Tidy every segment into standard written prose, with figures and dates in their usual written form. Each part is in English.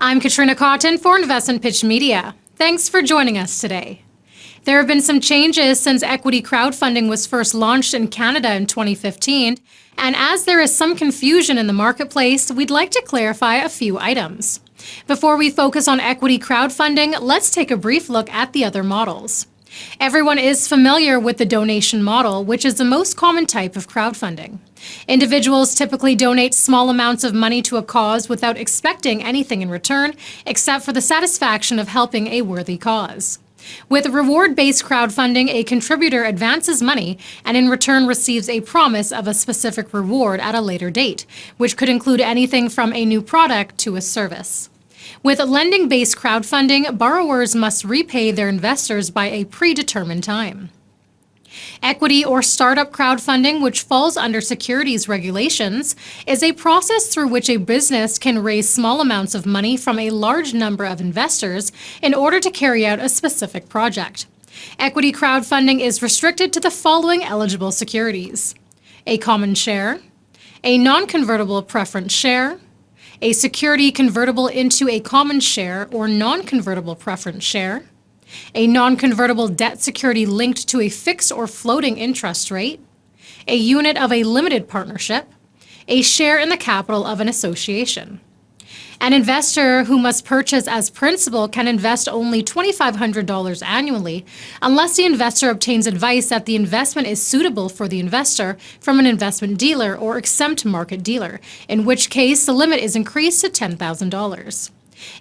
I'm Katrina Cotton for InvestmentPitch Media. Thanks for joining us today. There have been some changes since Equity Crowdfunding was first launched in Canada in 2015, and as there is some confusion in the marketplace, we'd like to clarify a few items. Before we focus on Equity Crowdfunding, let's take a brief look at the other models. Everyone is familiar with the donation model, which is the most common type of crowdfunding. Individuals typically donate small amounts of money to a cause without expecting anything in return, except for the satisfaction of helping a worthy cause. With reward-based crowdfunding, a contributor advances money and in return receives a promise of a specific reward at a later date, which could include anything from a new product to a service. With lending-based crowdfunding, borrowers must repay their investors by a predetermined time. Equity or startup crowdfunding, which falls under securities regulations, is a process through which a business can raise small amounts of money from a large number of investors in order to carry out a specific project. Equity crowdfunding is restricted to the following eligible securities: a common share, a non-convertible preference share, a security convertible into a common share or non-convertible preference share, a non-convertible debt security linked to a fixed or floating interest rate, a unit of a limited partnership, a share in the capital of an association. An investor who must purchase as principal can invest only $2,500 annually unless the investor obtains advice that the investment is suitable for the investor from an investment dealer or exempt market dealer, in which case the limit is increased to $10,000.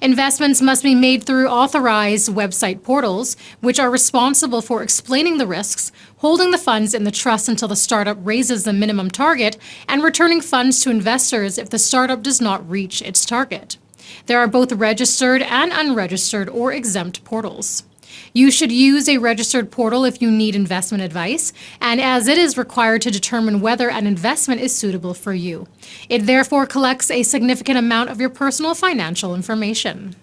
Investments must be made through authorized website portals, which are responsible for explaining the risks, holding the funds in the trust until the startup raises the minimum target, and returning funds to investors if the startup does not reach its target. There are both registered and unregistered or exempt portals. You should use a registered portal if you need investment advice, and as it is required to determine whether an investment is suitable for you. It therefore collects a significant amount of your personal financial information.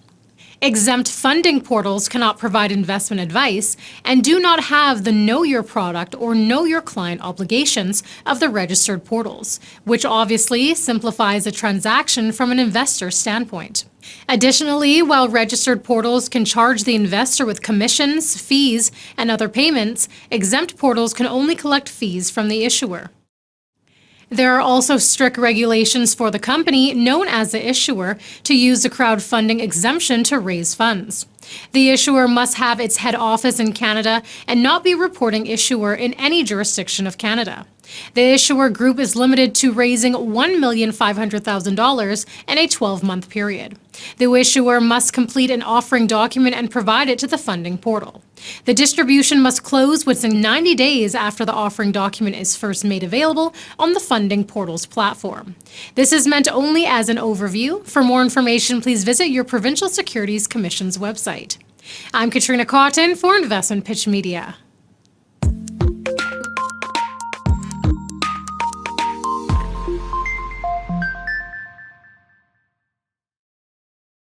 Exempt funding portals cannot provide investment advice and do not have the Know Your Product or Know Your Client obligations of the registered portals, which obviously simplifies a transaction from an investor standpoint. Additionally, while registered portals can charge the investor with commissions, fees, and other payments, exempt portals can only collect fees from the issuer. There are also strict regulations for the company, known as the issuer, to use the crowdfunding exemption to raise funds. The issuer must have its head office in Canada and not be reporting issuer in any jurisdiction of Canada. The issuer group is limited to raising $1,500,000 in a 12-month period. The issuer must complete an offering document and provide it to the funding portal. The distribution must close within 90 days after the offering document is first made available on the funding portal's platform. This is meant only as an overview. For more information, please visit your Provincial Securities Commission's website. I'm Katrina Cotton for InvestmentPitch Media.